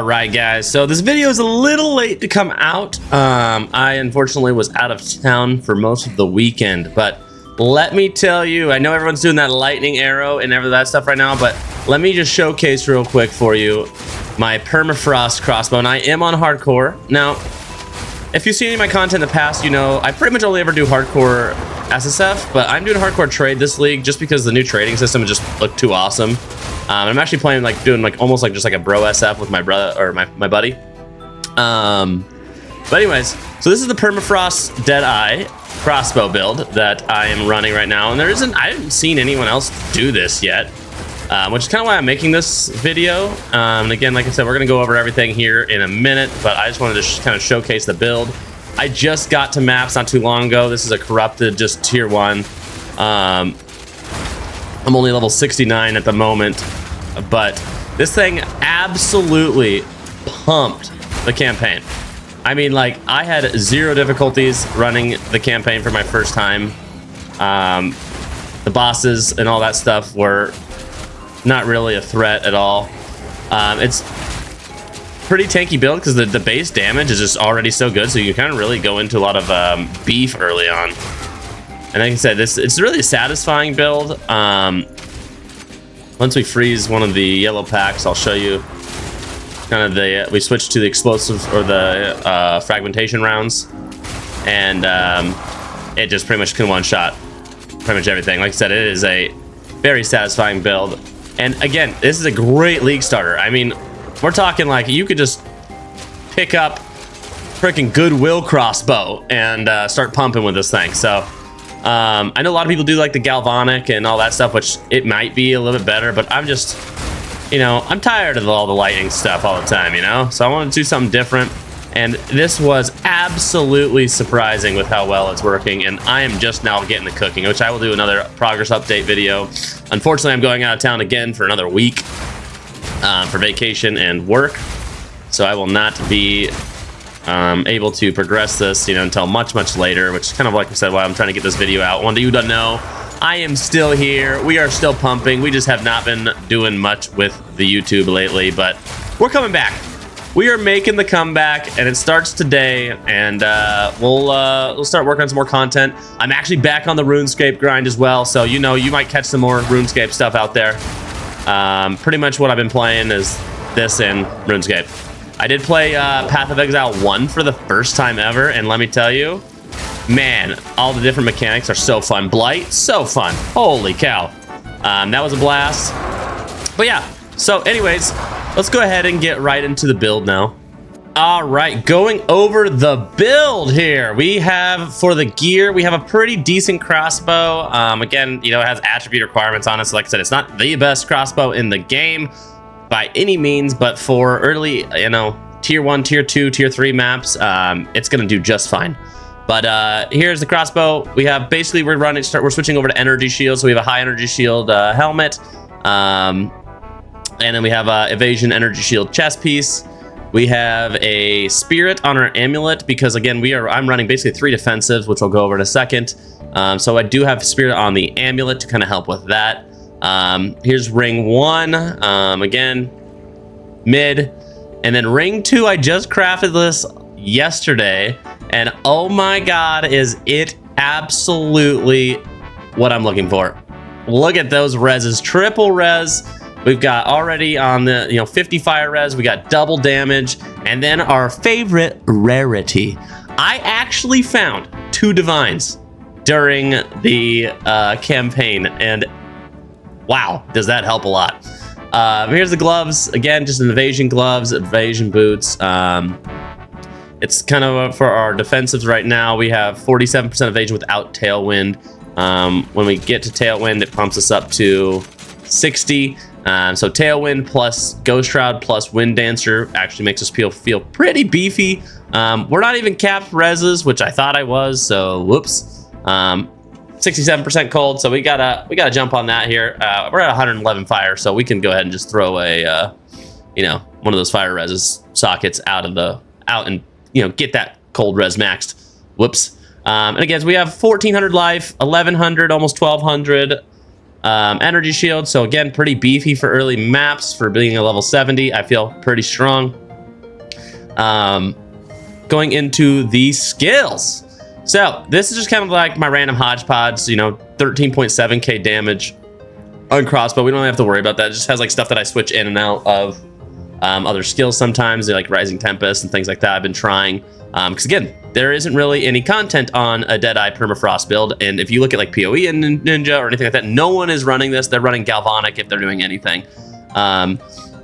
Alright guys, so this video is a little late to come out. I unfortunately was out of town for most of the weekend, but let me tell you, I know everyone's doing that lightning arrow and every that stuff right now, but let me just showcase real quick for you my Permafrost crossbow, and I am on hardcore. Now, if you've seen any of my content in the past, you know I pretty much only ever do hardcore SSF, but I'm doing hardcore trade this league just because the new trading system just looked too awesome. I'm actually playing doing almost like just like a bro SF with my brother or my buddy. But anyways, so this is the Permafrost Deadeye crossbow build that I am running right now, and I haven't seen anyone else do this yet, which is kind of why I'm making this video. And again, like I said, we're gonna go over everything here in a minute, but I just wanted to kind of showcase the build. I just got to maps not too long ago. This is a corrupted, just tier 1. I'm only level 69 at the moment, but this thing absolutely pumped the campaign. I mean, like, I had 0 difficulties running the campaign for my first time. The bosses and all that stuff were not really a threat at all. It's pretty tanky build because the base damage is just already so good, so you kind of really go into a lot of beef early on. And like I said, it's really a satisfying build. Once we freeze one of the yellow packs, I'll show you kind of we switch to the explosive or the fragmentation rounds, and it just pretty much can one-shot pretty much everything. Like I said, it is a very satisfying build. And again, this is a great league starter. I mean, we're talking like you could just pick up freaking Goodwill crossbow and start pumping with this thing. So I know a lot of people do like the galvanic and all that stuff, which it might be a little bit better, but I'm just, you know, I'm tired of all the lightning stuff all the time, you know? So I wanted to do something different, and this was absolutely surprising with how well it's working, and I am just now getting the cooking, which I will do another progress update video. Unfortunately, I'm going out of town again for another week for vacation and work, so I will not be able to progress this, you know, until much later, which is kind of like I said, why I'm trying to get this video out. One of you don't know, I am still here. We are still pumping. We just have not been doing much with the YouTube lately, but we're coming back. We are making the comeback, and it starts today, and we'll start working on some more content. I'm actually back on the RuneScape grind as well, so you know, you might catch some more RuneScape stuff out there. Pretty much what I've been playing is this in RuneScape. I did play Path of Exile 1 for the first time ever, and let me tell you, man, all the different mechanics are so fun. Blight, so fun. Holy cow. That was a blast. But yeah, so anyways, let's go ahead and get right into the build now. All right, going over the build here. We have, for the gear, we have a pretty decent crossbow. Again, you know, it has attribute requirements on it, so like I said, it's not the best crossbow in the game by any means, but for early, you know, tier 1, tier 2, tier 3 maps, it's gonna do just fine. But here's the crossbow. We have basically, we're switching over to energy shield, so we have a high energy shield helmet, and then we have a evasion energy shield chest piece. We have a spirit on our amulet because again, I'm running basically 3 defensives, which we'll go over in a second. So I do have spirit on the amulet to kind of help with that. Here's ring 1, again, mid, and then ring 2, I just crafted this yesterday, and oh my god, is it absolutely what I'm looking for. Look at those reses, triple res. We've got already on the, you know, 50 fire res, we got double damage, and then our favorite rarity. I actually found 2 divines during the campaign, and wow, does that help a lot. Here's the gloves. Again, just an evasion gloves, evasion boots. It's kind of for our defensives right now. We have 47% evasion without tailwind. When we get to tailwind, it pumps us up to 60. So tailwind plus ghost shroud plus wind dancer actually makes us feel pretty beefy. We're not even capped reses, which I thought I was, so whoops. 67% cold, so we gotta jump on that here. We're at 111 fire, so we can go ahead and just throw a you know, one of those fire reses sockets out and you know, get that cold res maxed. Whoops. And again, so we have 1400 life, 1100, almost 1200 energy shield. So again, pretty beefy for early maps. For being a level 70, I feel pretty strong. Going into the skills. So this is just kind of like my random hodgepodge, you know, 13.7k damage on crossbow. We don't really have to worry about that. It just has like stuff that I switch in and out of other skills sometimes, like Rising Tempest and things like that. I've been trying because again, there isn't really any content on a Deadeye Permafrost build, and if you look at like POE and Ninja or anything like that, no one is running this. They're running Galvanic if they're doing anything.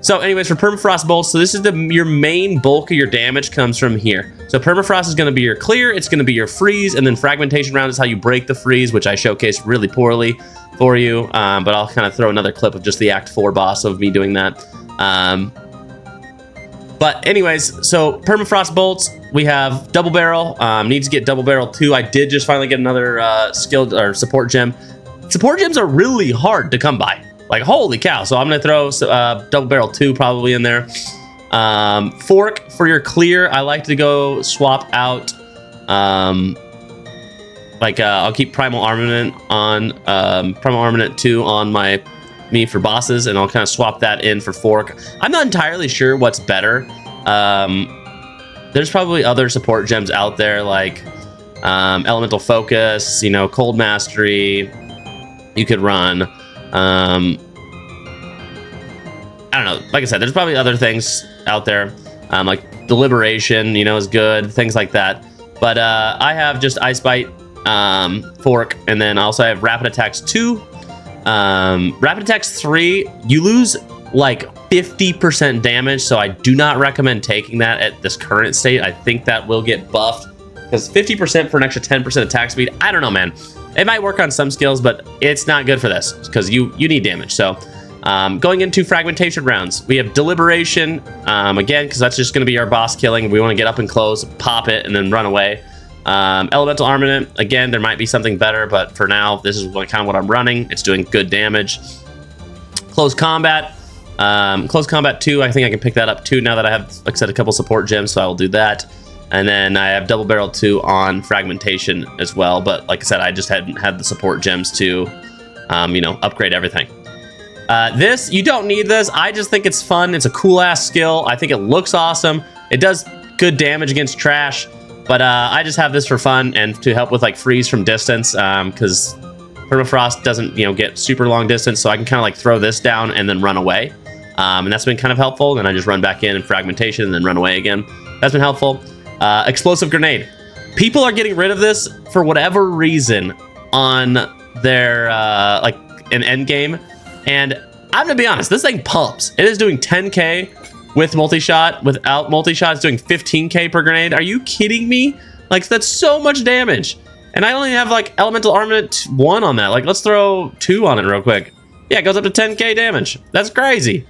So anyways, for Permafrost bolts, so this is your main bulk of your damage comes from here. So Permafrost is going to be your clear, it's going to be your freeze, and then Fragmentation Round is how you break the freeze, which I showcased really poorly for you, but I'll kind of throw another clip of just the Act 4 boss of me doing that. But anyways, so Permafrost bolts, we have double barrel, needs to get double barrel 2. I did just finally get another skilled or support gem. Support gems are really hard to come by. Like, holy cow. So I'm going to throw double barrel 2 probably in there. Fork for your clear. I like to go swap out. I'll keep Primal Armament on Primal Armament 2 on me for bosses, and I'll kind of swap that in for fork. I'm not entirely sure what's better. There's probably other support gems out there like Elemental Focus, you know, Cold Mastery. You could run. I don't know. Like I said, there's probably other things out there, like Deliberation, you know, is good, things like that. But I have just Ice Bite, Fork, and then also I have Rapid Attacks 2. Rapid Attacks 3, you lose like 50% damage, so I do not recommend taking that at this current state. I think that will get buffed because 50% for an extra 10% attack speed. I don't know, man. It might work on some skills, but it's not good for this because you need damage. So going into fragmentation rounds, we have Deliberation, again, because that's just going to be our boss killing. We want to get up and close, pop it, and then run away. Elemental Armament, again, there might be something better, but for now, this is kind of what I'm running. It's doing good damage. Close Combat. Close Combat 2, I think I can pick that up too now that I have, like I said, a couple support gems, so I will do that. And then I have Double Barrel 2 on Fragmentation as well, but like I said, I just hadn't had the support gems to, you know, upgrade everything. This, you don't need this. I just think it's fun. It's a cool-ass skill. I think it looks awesome. It does good damage against trash, but I just have this for fun and to help with, like, freeze from distance, because Permafrost doesn't, you know, get super long distance, so I can kind of, like, throw this down and then run away. And that's been kind of helpful. Then I just run back in Fragmentation and then run away again. That's been helpful. Explosive Grenade. People are getting rid of this for whatever reason on their, like, an end game. And I'm gonna be honest, this thing pumps. It is doing 10k with multi-shot. Without multi-shot, it's doing 15k per grenade. Are you kidding me? Like, that's so much damage. And I only have, like, Elemental Armament 1 on that. Like, let's throw 2 on it real quick. Yeah, it goes up to 10k damage. That's crazy.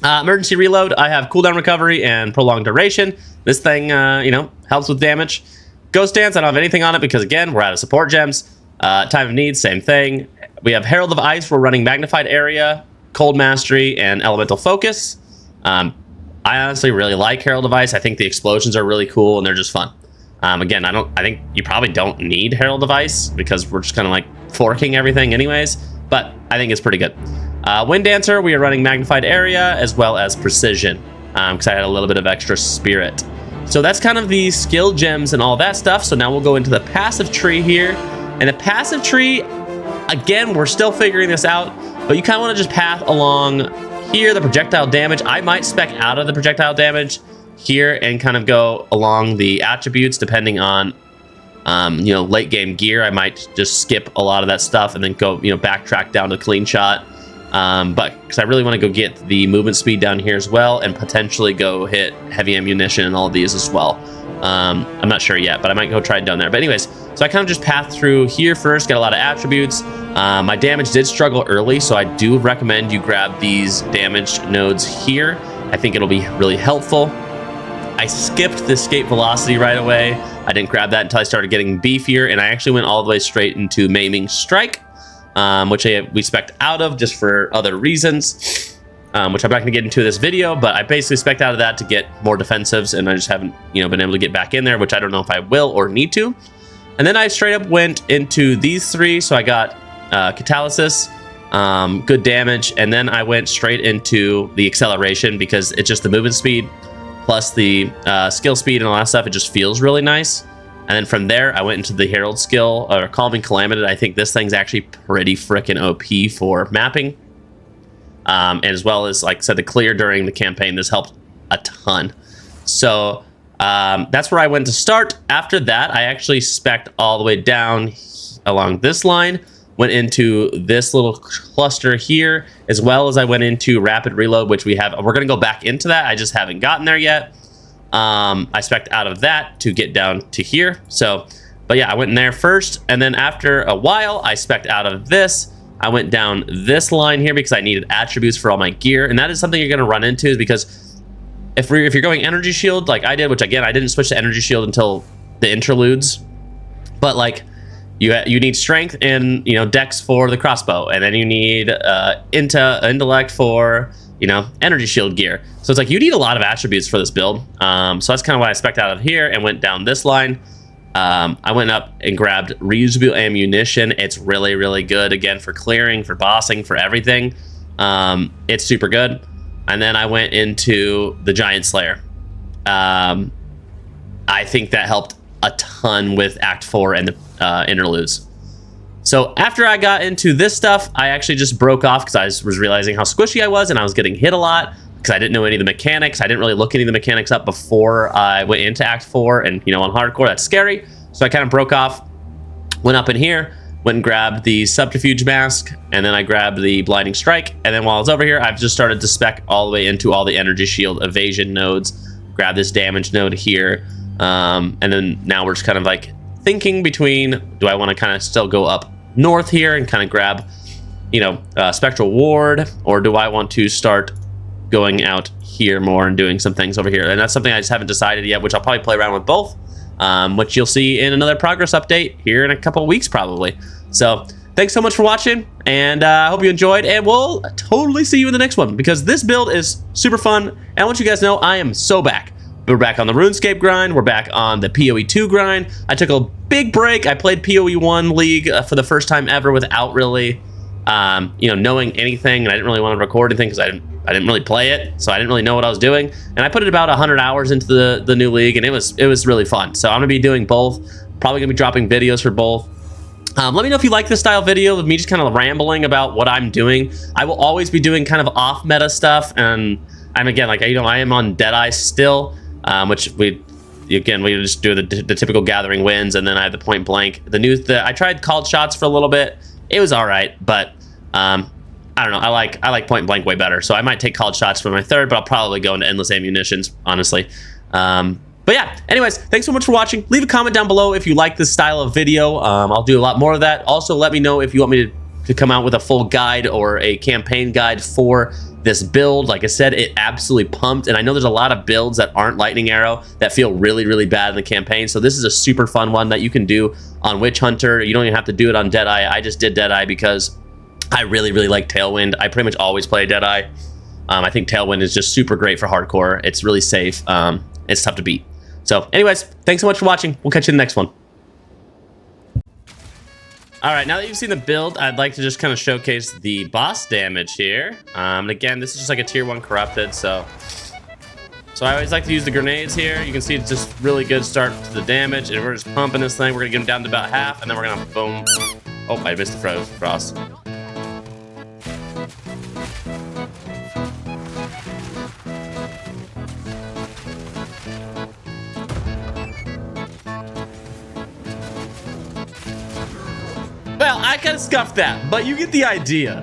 Emergency Reload, I have cooldown recovery and prolonged duration. This thing, you know, helps with damage. Ghost Dance, I don't have anything on it because, again, we're out of support gems. Time of Need, same thing. We have Herald of Ice, we're running Magnified Area, Cold Mastery, and Elemental Focus. I honestly really like Herald of Ice. I think the explosions are really cool and they're just fun. Again, I think you probably don't need Herald of Ice because we're just kind of like forking everything anyways, but I think it's pretty good. Wind Dancer, we are running Magnified Area as well as Precision because I had a little bit of extra Spirit. So that's kind of the skill gems and all that stuff. So now we'll go into the passive tree here. And the passive tree, again, we're still figuring this out, but you kind of want to just path along here, the projectile damage. I might spec out of the projectile damage here and kind of go along the attributes depending on, you know, late game gear. I might just skip a lot of that stuff and then go, you know, backtrack down to clean shot. But because I really want to go get the movement speed down here as well and potentially go hit heavy ammunition and all these as well. I'm not sure yet, but I might go try it down there. But anyways, so I kind of just path through here first, get a lot of attributes. My damage did struggle early, so I do recommend you grab these damage nodes here. I think it'll be really helpful. I skipped the escape velocity right away. I didn't grab that until I started getting beefier, and I actually went all the way straight into Maiming Strike, which we spec'd out of just for other reasons, which I'm not going to get into this video, but I basically spec'd out of that to get more defensives, and I just haven't, you know, been able to get back in there, which I don't know if I will or need to. And then I straight up went into these three, so I got Catalysis, good damage, and then I went straight into the Acceleration because it's just the movement speed. plus the skill speed and all that stuff. It just feels really nice. And then from there, I went into the Herald skill, or Calming Calamity. I think this thing's actually pretty freaking OP for mapping. And as well as, like I said, the clear during the campaign, this helped a ton. So that's where I went to start. After that, I actually spec'd all the way down along this line, went into this little cluster here, as well as I went into Rapid Reload, which we're going to go back into that. I just haven't gotten there yet. I spec'd out of that to get down to here. So, but yeah, I went in there first, and then after a while, I spec'd out of this. I went down this line here because I needed attributes for all my gear, and that is something you're going to run into, is because if you're going energy shield like I did, which again I didn't switch to energy shield until the interludes, but like you need strength and dex for the crossbow, and then you need intellect for energy shield gear. So it's like you need a lot of attributes for this build. So that's kind of why I spec'd out of here and went down this line. I went up and grabbed reusable ammunition. It's really, really good, again, for clearing, for bossing, for everything. It's super good. And then I went into the Giant Slayer. I think that helped a ton with Act 4 and the interludes. So after I got into this stuff, I actually just broke off because I was realizing how squishy I was, and I was getting hit a lot because I didn't know any of the mechanics. I didn't really look any of the mechanics up before I went into Act 4, and on hardcore, that's scary. So I kind of broke off, went up in here, went and grabbed the Subterfuge Mask, and then I grabbed the Blinding Strike, and then while I was over here, I've just started to spec all the way into all the Energy Shield evasion nodes, grab this damage node here, and then now we're just kind of like thinking between, do I want to kind of still go up north here and kind of grab, Spectral Ward, or do I want to start going out here more and doing some things over here? And that's something I just haven't decided yet, which I'll probably play around with both, which you'll see in another progress update here in a couple of weeks probably. So thanks so much for watching, and I hope you enjoyed, and we'll totally see you in the next one, because this build is super fun, and I want you guys to know I am so back. We're back on the RuneScape grind. We're back on the POE2 grind. I took a big break. I played POE1 League for the first time ever without really, knowing anything, and I didn't really want to record anything because I didn't really play it, so I didn't really know what I was doing. And I put it about 100 hours into the new league, and it was really fun. So I'm gonna be doing both. Probably gonna be dropping videos for both. Let me know if you like this style video of me just kind of rambling about what I'm doing. I will always be doing kind of off meta stuff, and I'm again like I am on Deadeye still. Which we just do the typical gathering wins, and then I have the point blank. I tried called shots for a little bit. It was all right, but I don't know. I like point blank way better, so I might take called shots for my third, but I'll probably go into endless ammunitions, honestly. But yeah, anyways, thanks so much for watching. Leave a comment down below if you like this style of video. I'll do a lot more of that. Also, let me know if you want me to come out with a full guide or a campaign guide for this build. Like I said, it absolutely pumped, and I know there's a lot of builds that aren't Lightning Arrow that feel really, really bad in the campaign, so this is a super fun one that you can do on Witch Hunter. You don't even have to do it on Deadeye. I just did Deadeye because I really, really like Tailwind. I pretty much always play Deadeye. I think Tailwind is just super great for hardcore. It's really safe. It's tough to beat. So anyways, thanks so much for watching. We'll catch you in the next one. All right, now that you've seen the build, I'd like to just kind of showcase the boss damage here. And again, this is just like a tier 1 corrupted, so I always like to use the grenades here. You can see it's just really good start to the damage, and we're just pumping this thing. We're gonna get him down to about half, and then we're gonna boom. Oh, I missed the frost. Well, I kind of scuffed that, but you get the idea.